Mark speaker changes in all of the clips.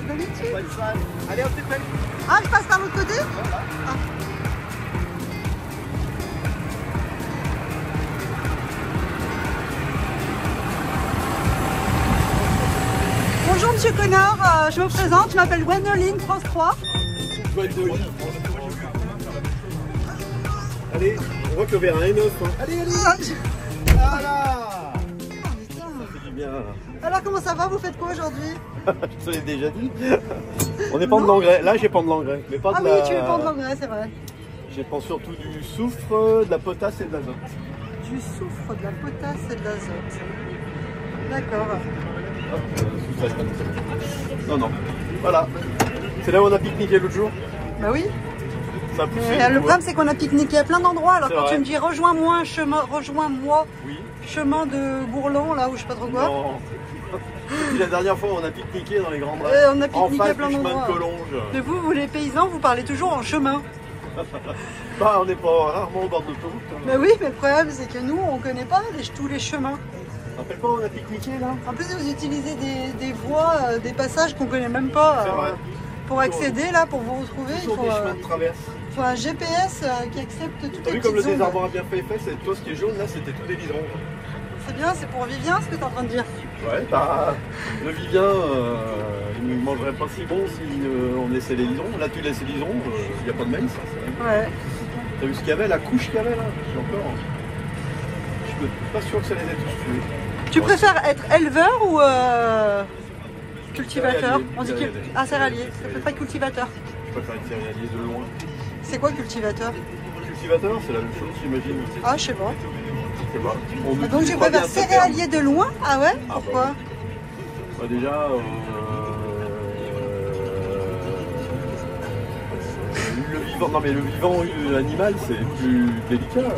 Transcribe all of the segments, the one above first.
Speaker 1: D'habitude.
Speaker 2: Allez, on se fait.
Speaker 1: Ah, je passe par l'autre côté. Ah. Bonjour Monsieur Connard, je me présente, je m'appelle Gwendoline, France 3.
Speaker 2: Allez, on voit que le verre est neuf. Hein. Allez, allez. Voilà. Bien.
Speaker 1: Alors comment ça va? Vous faites quoi aujourd'hui?
Speaker 2: Je te l'ai déjà dit. On est pas de l'engrais. Là, j'ai pas de l'engrais. Mais pas
Speaker 1: ah
Speaker 2: de
Speaker 1: oui,
Speaker 2: la...
Speaker 1: tu es pas de l'engrais, c'est vrai.
Speaker 2: J'ai pas surtout du soufre, de la potasse et de l'azote.
Speaker 1: Du soufre, de la potasse et de l'azote. D'accord.
Speaker 2: Non, non. Voilà. C'est là où on a pique-niqué l'autre jour.
Speaker 1: Bah oui.
Speaker 2: Ça a poussé.
Speaker 1: Le problème, c'est qu'on a pique-niqué à plein d'endroits. Alors quand
Speaker 2: vrai.
Speaker 1: tu me dis rejoins-moi, rejoins-moi,
Speaker 2: Oui.
Speaker 1: chemin de Bourlon, là où je sais pas trop quoi.
Speaker 2: Non. Depuis la dernière fois, on a pique-niqué dans les grands bras.
Speaker 1: On a pique-niqué à plein
Speaker 2: chemin
Speaker 1: d'endroits.
Speaker 2: de Collonges.
Speaker 1: Mais vous les paysans, vous parlez toujours en chemin.
Speaker 2: Bah, on n'est pas rarement au bord d'autoroute. Hein.
Speaker 1: Mais oui, mais le problème, c'est que nous, on connaît pas tous les chemins.
Speaker 2: Rappelle pas, on a pique-niqué là.
Speaker 1: En plus, vous utilisez des voies, des passages qu'on connaît même pas.
Speaker 2: C'est vrai.
Speaker 1: Pour accéder là, pour vous retrouver, il
Speaker 2: Sur
Speaker 1: faut,
Speaker 2: des chemins de traverse.
Speaker 1: faut un GPS qui accepte toutes
Speaker 2: T'as
Speaker 1: les
Speaker 2: vu comme le
Speaker 1: petites zones.
Speaker 2: désarbre a bien fait, c'est toi ce qui est jaune là, c'était tout des liserons.
Speaker 1: C'est bien, c'est pour Vivien ce que tu es en train de dire.
Speaker 2: Ouais, bah le Vivien, il ne mangerait pas si bon si on laissait les liserons. Là tu laisses les liserons, il n'y a pas de maïs. Hein,
Speaker 1: Ouais.
Speaker 2: t'as vu ce qu'il y avait, la couche qu'il y avait là? J'ai encore. Je suis pas sûr que ça les ait tous tués.
Speaker 1: Tu préfères être éleveur ou cultivateur?
Speaker 2: Céréalier,
Speaker 1: On dit
Speaker 2: céréalier.
Speaker 1: Ah, céréalier. Ça peut pas cultivateur.
Speaker 2: Je préfère être céréalier de loin.
Speaker 1: C'est quoi cultivateur?
Speaker 2: Cultivateur, c'est la même chose, j'imagine.
Speaker 1: Ah, je sais pas.
Speaker 2: Je sais pas. On
Speaker 1: Donc
Speaker 2: utilise
Speaker 1: tu
Speaker 2: pas bien
Speaker 1: préfères
Speaker 2: ce terme.
Speaker 1: céréalier de loin? Ah ouais?
Speaker 2: Ah,
Speaker 1: Pourquoi?
Speaker 2: Bah déjà, le vivant, non mais le vivant, l'animal, c'est plus délicat.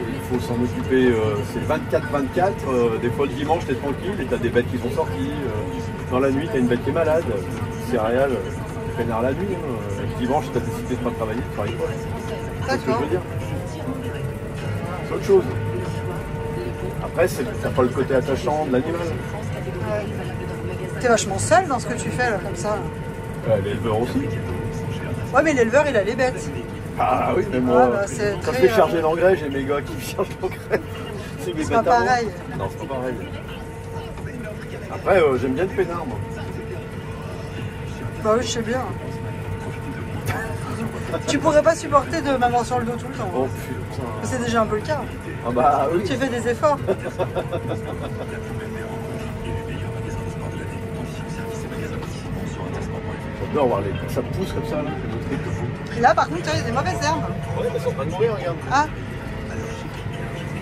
Speaker 2: Il faut s'en occuper, c'est 24-24, des fois le dimanche t'es tranquille et t'as des bêtes qui sont sorties, dans la nuit t'as une bête qui est malade, céréales, tu pénard la nuit, hein. Le dimanche t'as décidé de pas travailler, tu travailles pas. C'est ce que je veux dire. C'est autre chose. Après, t'as pas le côté attachant de l'animal.
Speaker 1: Ouais. T'es vachement seul dans ce que tu fais là, comme ça.
Speaker 2: L'éleveur aussi.
Speaker 1: Ouais, mais l'éleveur il a les bêtes.
Speaker 2: Ah oui, mais moi,
Speaker 1: bah, c'est
Speaker 2: quand
Speaker 1: très,
Speaker 2: je fais charger l'engrais, j'ai mes gars qui me chargent l'engrais. C'est mes
Speaker 1: C'est
Speaker 2: bêtes
Speaker 1: pas
Speaker 2: à moi.
Speaker 1: pareil.
Speaker 2: Non, c'est pas pareil. Après, j'aime bien le peinard, moi.
Speaker 1: Bah oui, je sais bien. Tu pourrais pas supporter de m'avoir sur le dos tout le temps.
Speaker 2: Oh putain.
Speaker 1: C'est déjà un peu le cas.
Speaker 2: Ah bah oui.
Speaker 1: Tu fais des efforts.
Speaker 2: J'adore voir ça pousse comme ça, là.
Speaker 1: Là, par contre, il y a des mauvaises herbes.
Speaker 2: Ouais, elles sont en train de mourir, regarde.
Speaker 1: Ah,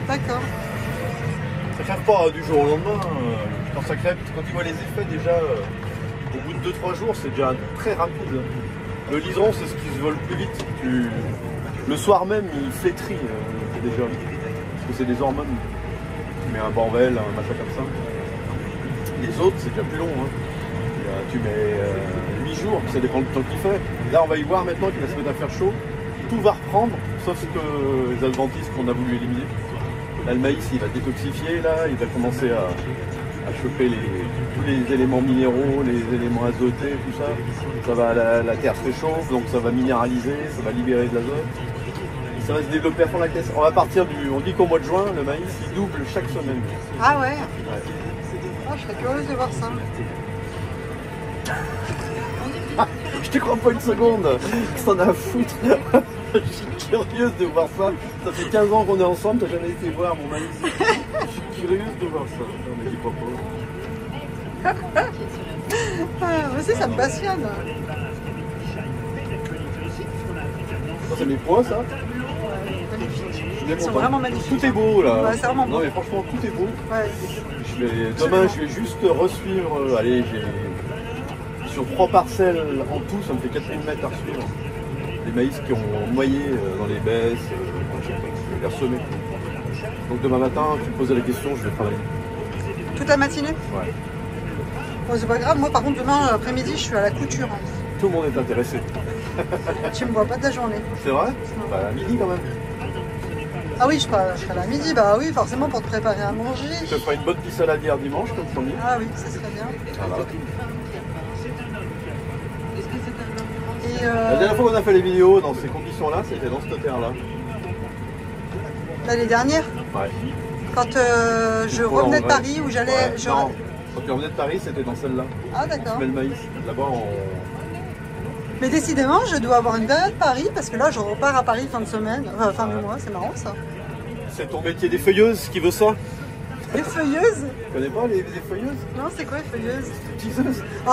Speaker 1: d'accord.
Speaker 2: Ça crève pas du jour au lendemain. Quand ça crève, quand tu vois les effets, déjà, au bout de 2-3 jours, c'est déjà très rapide. Le liseron, c'est ce qui se vole plus vite. Le soir même, il flétrit déjà. Parce que c'est des hormones. Tu mets un Banvel, un machin comme ça. Les autres, c'est déjà plus long. Hein. Tu mets 8 jours, ça dépend du temps qu'il fait. Là, on va y voir maintenant qu'il va se mettre à faire chaud. Tout va reprendre, sauf que les adventistes qu'on a voulu éliminer. Là, le maïs, il va détoxifier, là, il va commencer à choper tous les éléments minéraux, les éléments azotés, tout ça. Ça va, la terre se réchauffe, donc ça va minéraliser, ça va libérer de l'azote. Et ça va se développer à fond la caisse. On va partir on dit qu'au mois de juin, le maïs, il double chaque semaine.
Speaker 1: Ah ouais.
Speaker 2: Ouais.
Speaker 1: Oh, je serais curieuse de voir ça.
Speaker 2: Je te crois pas une seconde, qu'est-ce que t'en as à foutre? Je suis curieuse de voir ça. Ça fait 15 ans qu'on est ensemble, t'as jamais été voir mon maïs. Je suis curieuse de voir ça. Non mais dis pas.
Speaker 1: Ah, moi aussi, ça me passionne.
Speaker 2: Ça c'est mes pois, ça.
Speaker 1: Magnifique.
Speaker 2: Je les
Speaker 1: Ils sont
Speaker 2: montre.
Speaker 1: vraiment magnifiques.
Speaker 2: Tout est beau là.
Speaker 1: Ouais, c'est vraiment beau.
Speaker 2: Non mais franchement tout est beau.
Speaker 1: Ouais.
Speaker 2: Demain je vais juste resuivre. Allez, sur 3 parcelles en tout, ça me fait 4000 mètres à resuivre. Des maïs qui ont noyé dans les baisses, je vais les ressemer. Donc demain matin, tu me posais la question, je vais travailler.
Speaker 1: Toute la matinée?
Speaker 2: Ouais.
Speaker 1: Bon, c'est pas grave, moi par contre demain après-midi je suis à la couture.
Speaker 2: Tout le monde est intéressé.
Speaker 1: Tu me vois pas de la journée.
Speaker 2: C'est vrai? Bah à midi quand même.
Speaker 1: Ah oui, je serai là à midi, bah oui, forcément pour te préparer à manger.
Speaker 2: Je te ferai une bonne petite saladière dimanche, comme promis.
Speaker 1: Ah oui, ça serait bien.
Speaker 2: Voilà.
Speaker 1: Et
Speaker 2: La dernière fois qu'on a fait les vidéos dans ces conditions-là, c'était dans cette terre-là.
Speaker 1: l'année dernière,
Speaker 2: Ouais.
Speaker 1: quand je revenais de Paris, où j'allais...
Speaker 2: Ouais, non, quand tu revenais de Paris, c'était dans celle-là.
Speaker 1: Ah d'accord.
Speaker 2: Tu mets le maïs. Là-bas,
Speaker 1: Mais décidément, je dois avoir une période Paris, parce que là, je repars à Paris fin de semaine, enfin fin de mois, c'est marrant ça.
Speaker 2: c'est ton métier des feuilleuses qui veut ça.
Speaker 1: Les feuilleuses?
Speaker 2: Tu connais pas les feuilleuses?
Speaker 1: Non, c'est quoi les feuilleuses?
Speaker 2: Tiseuses.
Speaker 1: Oh,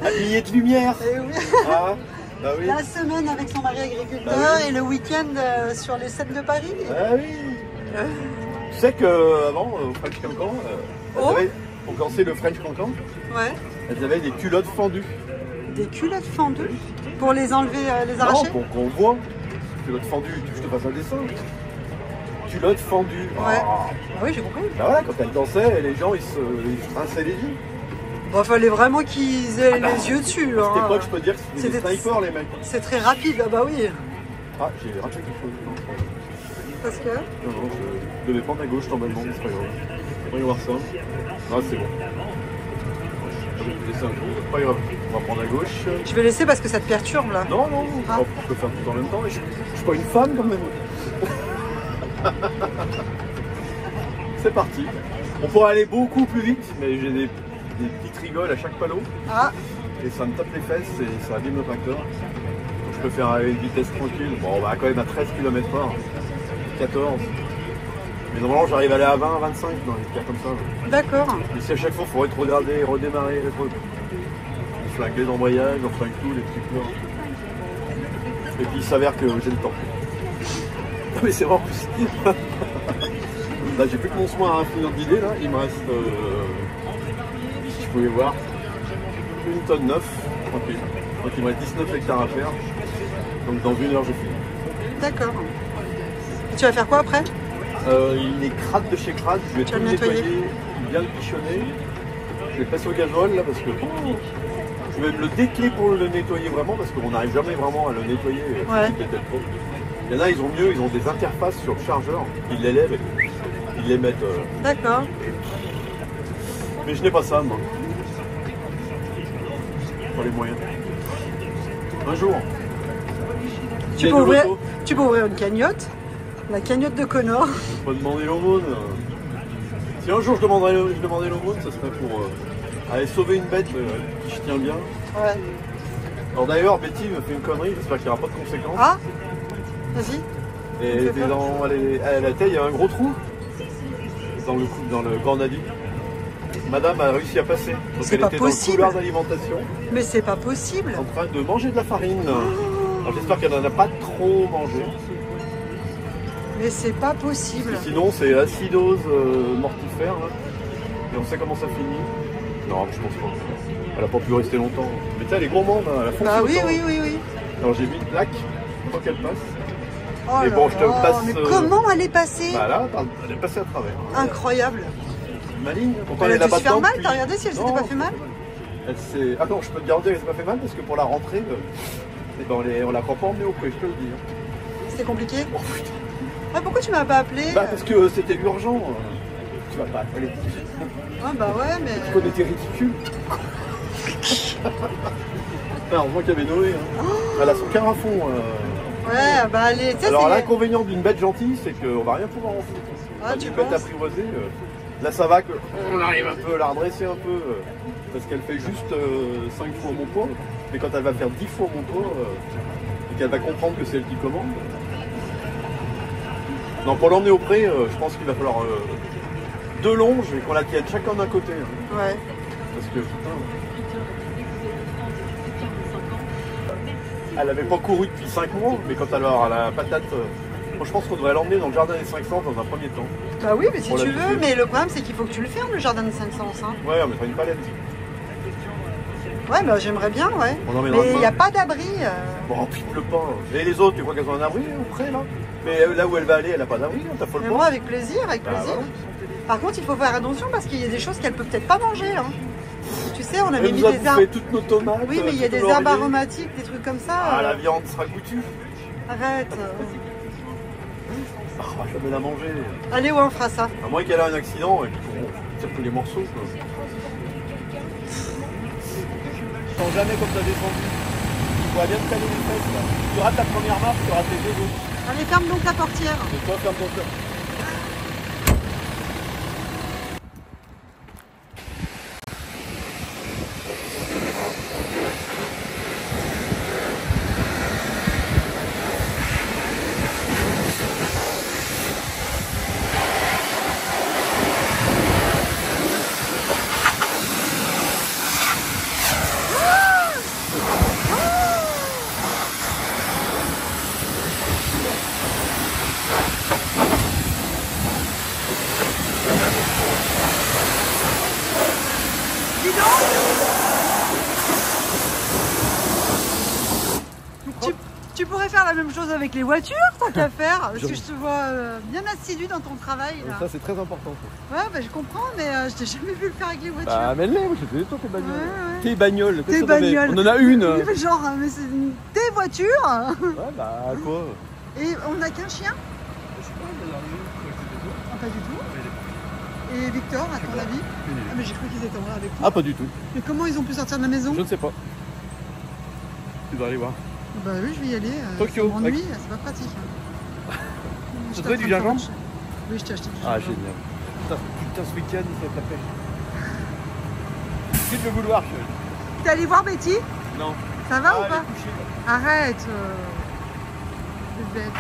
Speaker 2: Habillées de lumière.
Speaker 1: eh oui.
Speaker 2: Ah, bah oui.
Speaker 1: La semaine avec son mari agriculteur
Speaker 2: Bah oui.
Speaker 1: et le week-end sur les scènes de Paris.
Speaker 2: Ah oui. Tu sais qu'avant, au French Cancan,
Speaker 1: Oh.
Speaker 2: pour lancer le French Cancan,
Speaker 1: Ouais.
Speaker 2: elles avaient des culottes fendues.
Speaker 1: Des culottes fendues pour les enlever, les
Speaker 2: Non,
Speaker 1: arracher?
Speaker 2: pour qu'on voit. Culottes fendues, tu veux que je te fasse un dessin? Culottes fendues.
Speaker 1: Ouais.
Speaker 2: Ah.
Speaker 1: Ah oui, j'ai compris.
Speaker 2: Bah voilà, quand elles dansaient, les gens ils se rinçaient les yeux.
Speaker 1: Bon, fallait vraiment qu'ils aient les yeux dessus.
Speaker 2: À cette
Speaker 1: hein.
Speaker 2: époque, je peux te dire que c'était des
Speaker 1: C'était-
Speaker 2: snipers, les mecs.
Speaker 1: C'est très rapide, ah bah oui.
Speaker 2: Ah, j'ai raté quelque chose. Non,
Speaker 1: Parce que...
Speaker 2: non, je devais prendre à gauche normalement, mais c'est pas grave. On va y voir ça. Ah, c'est bon. Je vais te laisser un coup, pas grave. On va prendre à gauche.
Speaker 1: Je vais laisser parce que ça te perturbe là.
Speaker 2: Non, non,
Speaker 1: Ah.
Speaker 2: on peut faire tout en même temps. Je suis pas une femme quand même. C'est parti. On pourrait aller beaucoup plus vite, mais j'ai des petites rigoles à chaque panneau.
Speaker 1: Ah,
Speaker 2: Et ça me tape les fesses et ça abîme le tracteur. Donc je préfère aller à une vitesse tranquille. Bon, on va quand même à 13 km/h, 14. Mais normalement, j'arrive à aller à 20, 25 dans les cas comme ça.
Speaker 1: d'accord.
Speaker 2: Mais si à chaque fois, il faut rétrograder, redémarrer, on flingue les embrayages, on flingue tout, les petits pleurs. Et puis il s'avère que j'ai le temps. Non mais c'est vrai en plus. Là, j'ai plus que mon soin à finir d'idée, là. Il me reste, si je pouvais voir, 1 tonne 9, tranquille. Donc il me reste 19 hectares à faire. Donc dans 1 heure, je finis.
Speaker 1: D'accord. Et tu vas faire quoi après?
Speaker 2: Il est crade de chez crade, je vais
Speaker 1: Tu
Speaker 2: tout
Speaker 1: vas
Speaker 2: le
Speaker 1: le nettoyer.
Speaker 2: nettoyer, bien le pichonner. Je vais passer au gasoil là parce que je vais me le décler pour le nettoyer vraiment parce qu'on n'arrive jamais vraiment à le nettoyer.
Speaker 1: Ouais.
Speaker 2: C'est peut-être trop. Il y en a, ils ont mieux, ils ont des interfaces sur le chargeur, ils l'élèvent et ils les mettent.
Speaker 1: D'accord.
Speaker 2: Mais je n'ai pas ça moi. Pas les moyens. Un jour.
Speaker 1: Tu
Speaker 2: Gagne
Speaker 1: peux,
Speaker 2: au
Speaker 1: ouvrir,
Speaker 2: loto.
Speaker 1: tu peux ouvrir une cagnotte. La cagnotte de Connor.
Speaker 2: Faut pas demander l'aumône. Si un jour je demandais l'aumône, ça serait pour aller sauver une bête qui je tiens bien.
Speaker 1: Ouais.
Speaker 2: Alors d'ailleurs, Betty me fait une connerie, j'espère qu'il n'y aura pas de conséquences.
Speaker 1: Ah, vas-y.
Speaker 2: Et
Speaker 1: me fait peur.
Speaker 2: à la taille, il y a un gros trou dans le cornadi. Madame a réussi à passer. Donc
Speaker 1: C'est
Speaker 2: elle
Speaker 1: pas
Speaker 2: était
Speaker 1: possible.
Speaker 2: dans le couloir d'alimentation,
Speaker 1: Mais c'est pas possible.
Speaker 2: en train de manger de la farine. Alors j'espère qu'elle n'en a pas trop mangé.
Speaker 1: Mais c'est pas possible.
Speaker 2: Sinon, c'est acidose mortifère. Là. Et on sait comment ça finit. Non, je pense pas. Elle a pas pu rester longtemps. Mais tu sais, elle est gourmande, hein, elle a foncé
Speaker 1: Bah oui,
Speaker 2: autant.
Speaker 1: oui, oui, oui.
Speaker 2: Alors j'ai mis une plaque pour qu'elle passe.
Speaker 1: Oh
Speaker 2: Mais
Speaker 1: là
Speaker 2: bon, je te
Speaker 1: là,
Speaker 2: passe,
Speaker 1: mais comment elle est passée?
Speaker 2: Bah là, elle est passée à travers.
Speaker 1: Incroyable.
Speaker 2: Maligne, pourtant
Speaker 1: Elle a
Speaker 2: elle est
Speaker 1: dû se
Speaker 2: là-bas
Speaker 1: faire
Speaker 2: dedans
Speaker 1: mal,
Speaker 2: depuis-
Speaker 1: t'as regardé si elle s'était
Speaker 2: Non.
Speaker 1: pas fait mal?
Speaker 2: Ah non, je peux te garantir qu'elle s'est pas fait mal parce que pour la rentrée, eh ben, on la prend pas emmenée au pré, je te le dis. Hein.
Speaker 1: C'était compliqué?
Speaker 2: Oh putain.
Speaker 1: Ah, pourquoi tu m'as pas appelé?
Speaker 2: Bah parce que c'était urgent. Tu vas pas appeler.
Speaker 1: Ah bah ouais, mais...
Speaker 2: Tu connais tes ridicules. Alors, moi qui avait Noé, hein. Elle a son cœur à fond.
Speaker 1: Ouais, bah allez, tu sais,
Speaker 2: Alors
Speaker 1: c'est...
Speaker 2: l'inconvénient d'une bête gentille, c'est qu'on va rien pouvoir en foutre.
Speaker 1: Ah,
Speaker 2: Enfin,
Speaker 1: tu
Speaker 2: d'une bête
Speaker 1: penses
Speaker 2: apprivoisée, là ça va qu'on arrive un peu à la redresser un peu, parce qu'elle fait juste 5 fois mon poids, mais quand elle va faire 10 fois mon poids, et qu'elle va comprendre que c'est elle qui commande. Non, pour l'emmener au pré, je pense qu'il va falloir 2 longes et qu'on la tienne chacun d'un côté. Hein.
Speaker 1: Ouais.
Speaker 2: Parce que putain. Elle n'avait pas couru depuis 5 mois, mais quand elle va avoir la patate. Moi je pense qu'on devrait l'emmener dans le jardin des 500 dans un premier temps.
Speaker 1: Bah oui, mais si
Speaker 2: Pour
Speaker 1: tu
Speaker 2: l'habitude.
Speaker 1: veux, mais le problème c'est qu'il faut que tu le fermes, le jardin des 500, hein.
Speaker 2: Ouais, on mettra une palette.
Speaker 1: Ouais, bah j'aimerais bien, ouais.
Speaker 2: On emmènera
Speaker 1: Mais il
Speaker 2: demain.
Speaker 1: n'y a pas d'abri.
Speaker 2: Bon, puis il pleut pas. Et les autres, tu crois qu'elles ont un abri au près là? Mais là où elle va aller, elle n'a pas d'abri, hein, t'affole
Speaker 1: Mais
Speaker 2: pas.
Speaker 1: moi, avec plaisir, avec
Speaker 2: Bah,
Speaker 1: plaisir.
Speaker 2: voilà.
Speaker 1: Par contre, il faut faire attention parce qu'il y a des choses qu'elle peut peut-être pas manger, hein. Tu sais, on avait
Speaker 2: Elle
Speaker 1: mis
Speaker 2: nous a
Speaker 1: des
Speaker 2: bouffé
Speaker 1: herbes...
Speaker 2: toutes nos tomates.
Speaker 1: Oui, mais il y a
Speaker 2: tout
Speaker 1: des
Speaker 2: le
Speaker 1: herbes
Speaker 2: laurier.
Speaker 1: aromatiques, des trucs comme ça.
Speaker 2: Ah, la viande sera goûtue.
Speaker 1: Arrête.
Speaker 2: Ah, jamais la manger.
Speaker 1: Allez, ouais, on fera ça.
Speaker 2: À moins qu'elle ait un accident et puis qu'on tire tous les morceaux. Quoi. Sans jamais comme t'as descendu. Tu pourras bien te caler les fesses là. Tu auras ta première marche, tu auras tes deux autres.
Speaker 1: Allez, ferme donc la portière.
Speaker 2: Et toi, ferme ton cœur.
Speaker 1: Tu pourrais faire la même chose avec les voitures, tant qu'à faire, parce que je te vois bien assidu dans ton travail. Là.
Speaker 2: Ça, c'est très important. Ça.
Speaker 1: Ouais, bah, je comprends, mais je t'ai jamais vu le faire avec les voitures.
Speaker 2: Bah, amène-les, moi, je te dis, toi, tes bagnoles.
Speaker 1: Ouais.
Speaker 2: Tes bagnoles.
Speaker 1: Tes bagnoles.
Speaker 2: On en a une.
Speaker 1: Genre, mais c'est tes voitures.
Speaker 2: Ouais, bah, quoi.
Speaker 1: Et on n'a qu'un chien?
Speaker 2: Je sais pas,
Speaker 1: Ah, pas du tout. Et Victor, à ton avis? Ah, mais j'ai cru qu'ils étaient en vrai avec toi.
Speaker 2: Ah, pas du tout.
Speaker 1: Mais comment ils ont pu sortir de la maison?
Speaker 2: Je ne sais pas. Tu dois aller voir.
Speaker 1: Bah oui, je vais y aller.
Speaker 2: Tokyo.
Speaker 1: Ça m'ennuie, c'est pas pratique. Hein.
Speaker 2: Ça te fait du gingembre?
Speaker 1: Oui, je t'ai acheté du gingembre.
Speaker 2: Ah, génial. Putain, ce week-end, ça va taper. Quitte le vouloir, chérie.
Speaker 1: T'es allé voir Betty?
Speaker 2: Non.
Speaker 1: Ça va ou
Speaker 2: elle
Speaker 1: pas?
Speaker 2: est couchée,
Speaker 1: Arrête. C'est bête.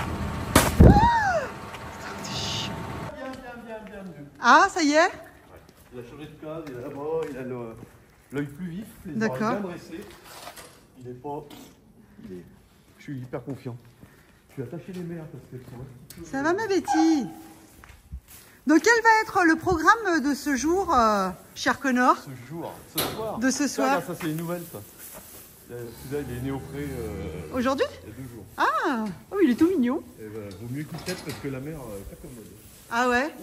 Speaker 2: Bien.
Speaker 1: Ah, ça y est?
Speaker 2: Il a changé de case, il est là-bas, il a l'œil plus vif, les oreilles
Speaker 1: D'accord.
Speaker 2: bien dressées. Il est pas... Je suis hyper confiant. Je vais attacher les mères parce qu'elles sont un petit peu...
Speaker 1: Ça va ma Betty? Donc quel va être le programme de ce jour, cher Connor?
Speaker 2: Ce soir.
Speaker 1: De ce soir.
Speaker 2: Ça c'est les nouvelles ça. Celui-là il est né au pré
Speaker 1: Aujourd'hui?
Speaker 2: il y a 2 jours.
Speaker 1: Ah, oh, il est tout mignon.
Speaker 2: Et ben, vaut mieux qu'il tête parce que la mère est pas commode.
Speaker 1: Ah ouais?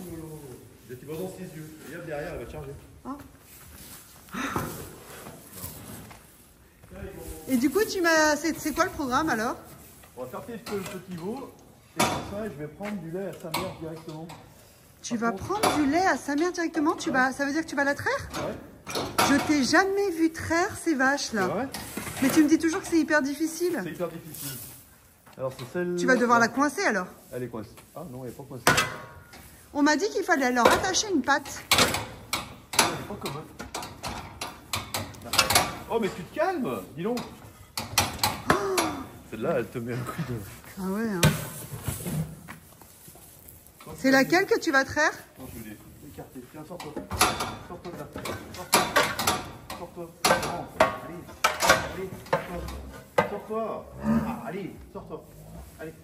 Speaker 2: Et tu vas dans ses yeux. Et hop, derrière elle va te charger.
Speaker 1: Ah. Et du coup, c'est quoi le programme alors?
Speaker 2: On va faire tester le petit veau. Et pour ça, je vais prendre du lait à sa mère directement.
Speaker 1: Tu vas prendre du lait à sa mère directement? Ça veut dire que tu vas la traire?
Speaker 2: Ouais.
Speaker 1: Je t'ai jamais vu traire ces vaches là.
Speaker 2: Ouais.
Speaker 1: Mais tu me dis toujours que c'est hyper difficile.
Speaker 2: C'est hyper difficile. Alors c'est celle...
Speaker 1: Tu vas devoir la coincer alors.
Speaker 2: Elle est coincée. Ah non, elle est pas coincée.
Speaker 1: On m'a dit qu'il fallait leur attacher une patte.
Speaker 2: Elle est pas commode. Oh mais tu te calmes, dis donc. Celle-là, elle te met un coup de...
Speaker 1: Ah ouais, hein. C'est laquelle que tu vas traire?
Speaker 2: Non, je vais l'écarter. Tiens, sors-toi. Sors-toi de là. Sors-toi. Sors-toi. Allez, sors-toi. Sors-toi. Ah, allez, sors-toi. Allez.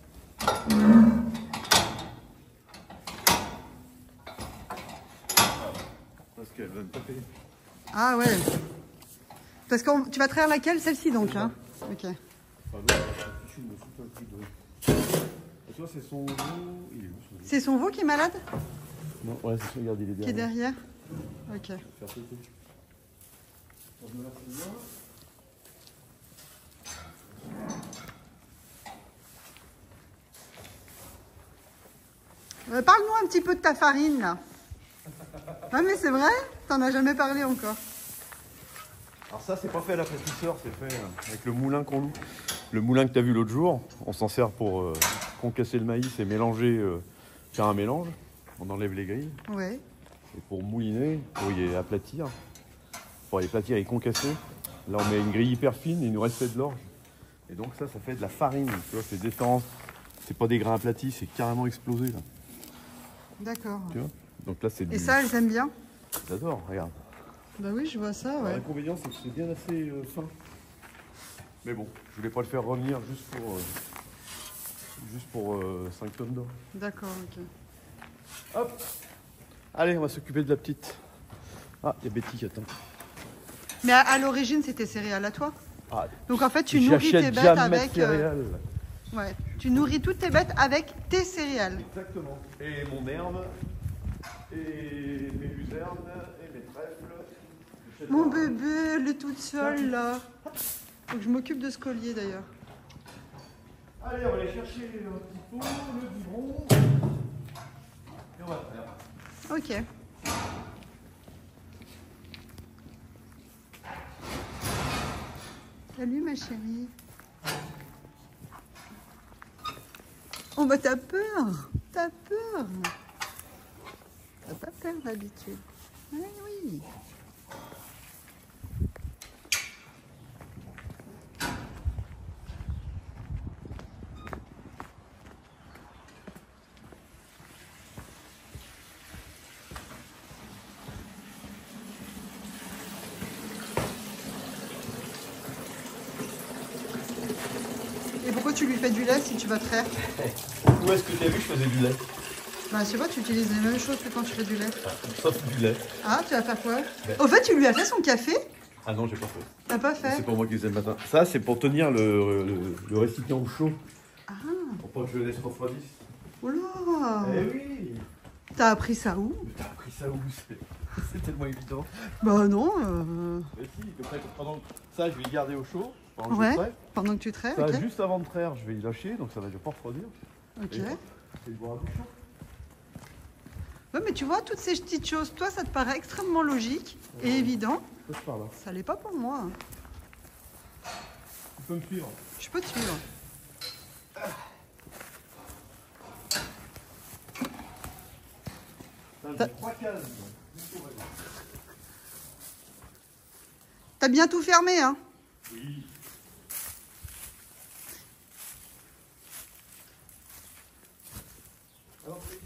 Speaker 2: Parce qu'elle va me taper.
Speaker 1: Ah ouais. Parce que tu vas traire laquelle? Celle-ci donc, hein? Ok.
Speaker 2: Tu vois, c'est son veau. Il est où son veau?
Speaker 1: C'est son veau qui est malade?
Speaker 2: Non, ouais, c'est ça, regarde, il est
Speaker 1: Qui est
Speaker 2: derrière.
Speaker 1: derrière? Ok.
Speaker 2: Faire sauter.
Speaker 1: Parle-nous un petit peu de ta farine là. Ah mais c'est vrai? T'en as jamais parlé encore.
Speaker 2: Alors ça, c'est pas fait à la pâtisseur, c'est fait avec le moulin qu'on loue. Le moulin que tu as vu l'autre jour, on s'en sert pour concasser le maïs et mélanger, faire un mélange. On enlève les grilles.
Speaker 1: Ouais.
Speaker 2: Et pour mouliner, pour y aplatir, pour y aplatir et concasser, là on met une grille hyper fine et il nous reste fait de l'orge. Et donc ça fait de la farine. Tu vois, c'est différent. C'est pas des grains aplatis, c'est carrément explosé là.
Speaker 1: D'accord.
Speaker 2: Tu vois? Donc là c'est du...
Speaker 1: Et ça, elles aiment bien?
Speaker 2: J'adore, regarde.
Speaker 1: Bah oui, je vois ça, ouais.
Speaker 2: L'inconvénient, c'est que c'est bien assez fin. Mais bon, je voulais pas le faire revenir juste pour 5 tonnes d'or.
Speaker 1: D'accord, ok.
Speaker 2: Hop. Allez, on va s'occuper de la petite. Ah, il y a Betty qui attend.
Speaker 1: Mais à l'origine, c'était céréales à toi?
Speaker 2: Ah,
Speaker 1: donc en fait, tu nourris tes bêtes avec...
Speaker 2: céréales.
Speaker 1: Ouais, tu nourris toutes tes bêtes avec tes céréales.
Speaker 2: Exactement. Et mon herbe, et mes luzernes, et mes trèfles.
Speaker 1: Mon bébé, elle est toute seule là. Faut que je m'occupe de ce collier d'ailleurs.
Speaker 2: Allez, on va aller chercher le petit pot, le biberon. on va faire.
Speaker 1: Ok. Salut ma chérie. Oh bah t'as peur. T'as peur. T'as pas peur d'habitude. Oui, oui. Et pourquoi tu lui fais du lait si tu vas traire?
Speaker 2: Où est-ce que tu as vu que je faisais du lait?
Speaker 1: Bah je sais pas, tu utilises les mêmes choses que quand tu fais du lait.
Speaker 2: Sauf du lait.
Speaker 1: Ah, tu vas faire quoi?
Speaker 2: Ouais.
Speaker 1: Au fait, tu lui as fait son café?
Speaker 2: Ah non, j'ai pas fait.
Speaker 1: T'as pas fait?
Speaker 2: C'est pour moi qui faisais le matin. Ça, c'est pour tenir le récipient au chaud.
Speaker 1: Ah,
Speaker 2: Pour pas que je le laisse refroidisse.
Speaker 1: oula.
Speaker 2: Eh oui.
Speaker 1: T'as appris ça où?
Speaker 2: T'as appris ça où? C'est tellement évident.
Speaker 1: Bah non.
Speaker 2: Mais si, comme ça, pendant ça, je vais le garder au chaud. Pendant que je
Speaker 1: Ouais,
Speaker 2: traite.
Speaker 1: pendant que tu traites,
Speaker 2: Ça,
Speaker 1: ok.
Speaker 2: juste avant de traire, je vais y lâcher, donc ça va pas refroidir.
Speaker 1: Ok.
Speaker 2: Et hop, je vais boire du chaud.
Speaker 1: Ouais, mais tu vois, toutes ces petites choses, toi, ça te paraît extrêmement logique et évident.
Speaker 2: Je pars là.
Speaker 1: Ça l'est pas pour moi.
Speaker 2: Tu peux me suivre.
Speaker 1: Je peux te suivre.
Speaker 2: J'ai 3 cases.
Speaker 1: T'as bien tout fermé, hein?
Speaker 2: Oui. Alors, oui.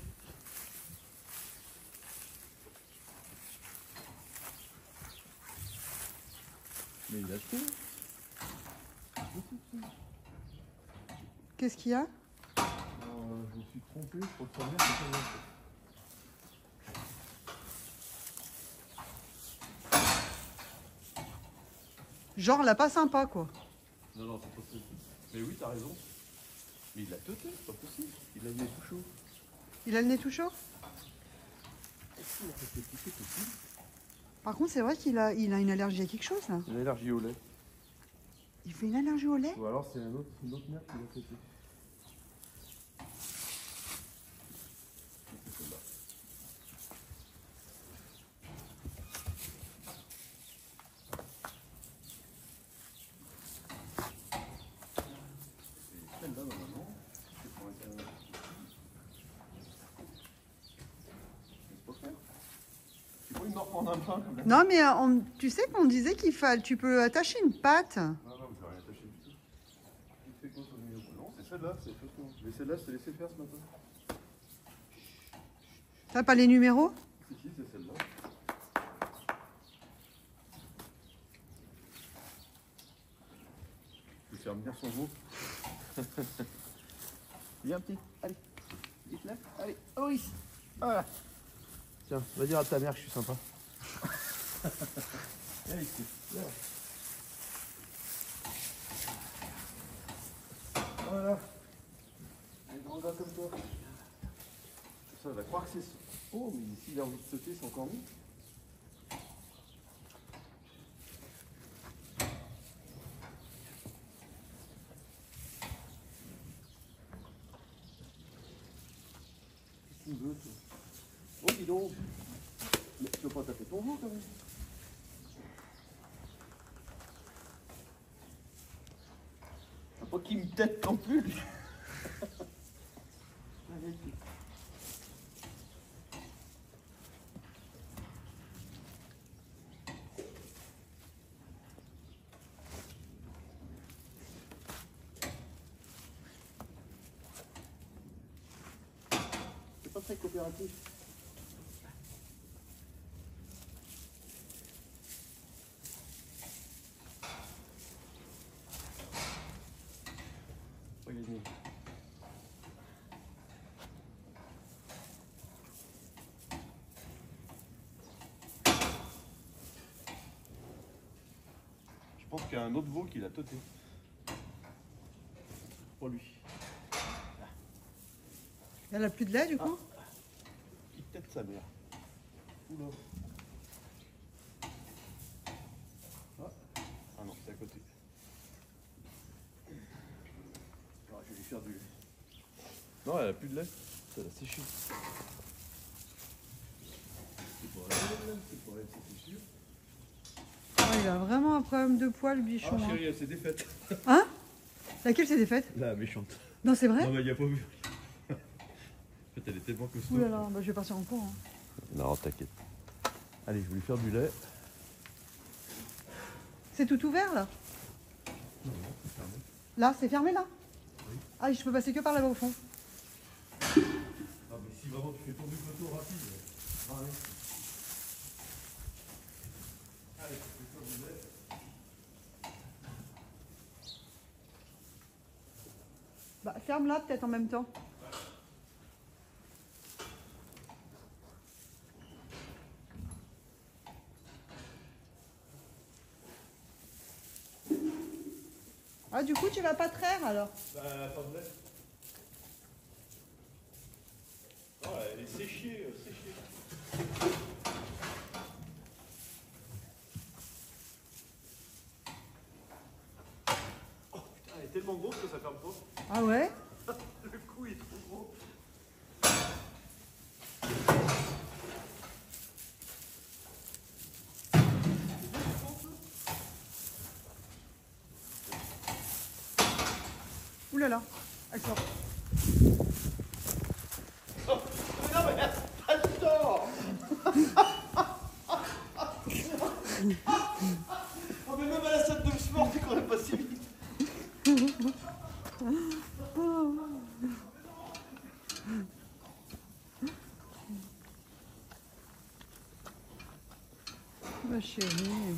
Speaker 2: Mais il a tout.
Speaker 1: Qu'est-ce qu'il y a?
Speaker 2: Je me suis trompé, je crois que ça vient, c'est pas vrai.
Speaker 1: Genre, là, pas sympa, quoi.
Speaker 2: Non, non, c'est pas possible. Mais oui, t'as raison. Mais il l'a teuté, c'est pas possible. Il a le nez tout chaud.
Speaker 1: Il a le nez tout chaud? Par contre, c'est vrai qu'il a une allergie à quelque chose, là.
Speaker 2: Il a allergie au lait.
Speaker 1: Il fait une allergie au lait?
Speaker 2: Ou alors c'est une autre merde qui l'a teuté. Celle-là, normalement, je prends un... Tu peux me reprendre un pain comme là?
Speaker 1: Non, mais tu sais qu'on disait qu'il fallait, tu peux attacher une patte.
Speaker 2: Non, non, je vais rien attacher du tout. Tu fais quoi ton numéro? Non, c'est celle-là, c'est faussement. Mais celle-là, je t'ai laissé faire ce matin.
Speaker 1: T'as pas les numéros?
Speaker 2: Si, si, c'est celle-là. Je vais faire venir son veau. Viens, petit, allez. Vite là, allez, oh oui. Voilà. Tiens, va dire à ta mère que je suis sympa. Viens ici, viens. Voilà. Un grand gars comme toi. Ça, elle va croire que c'est... Oh, mais s'il a envie de sauter, c'est encore mieux. Qu'est-ce qu'il veut, toi? Oh, dis donc. Mais tu veux pas taper ton veau, quand même? Faut pas qu'il me tête non plus, lui. Allez, petit. C'est pas très coopératif. Pas gagné. Je pense qu'il y a un autre veau qui l'a teuté. Pour lui.
Speaker 1: Elle a plus de lait, du coup?
Speaker 2: Il tête sa mère. Oula. Ah non, c'est à côté. Ah, je vais lui faire du lait. Non, elle a plus de lait. Ça l'a séché.
Speaker 1: Ah, il a vraiment un problème de poids, le bichon.
Speaker 2: Ah
Speaker 1: Hein.
Speaker 2: chérie, elle s'est défaite.
Speaker 1: Hein? Laquelle s'est défaite?
Speaker 2: La méchante.
Speaker 1: Non, c'est vrai?
Speaker 2: Non mais il a pas vu. En fait elle est tellement costaud.
Speaker 1: Ouh là là, bah, je vais partir en cours. Hein.
Speaker 2: Non t'inquiète. Allez je vais lui faire du lait.
Speaker 1: C'est tout ouvert là?
Speaker 2: Non, c'est fermé.
Speaker 1: Là, c'est fermé là?
Speaker 2: Oui.
Speaker 1: Ah, je peux passer que par là-bas au fond.
Speaker 2: Ah mais si vraiment tu fais tomber le poteau rapide. Ah, oui. Allez, je vais faire du lait.
Speaker 1: Bah, ferme-la peut-être en même temps. Ah, du coup, tu vas pas traire alors?
Speaker 2: Bah attendez. Oh, elle est séchée, séchée. Oh putain, elle est tellement grosse que ça ferme pas.
Speaker 1: Ah ouais?
Speaker 2: Le coup est trop gros.
Speaker 1: Ouh là là, elle sort.
Speaker 2: Oh, mais non mais attends. Oh mais même à la salle de sport, tu courais pas si vite.
Speaker 1: Ma chérie.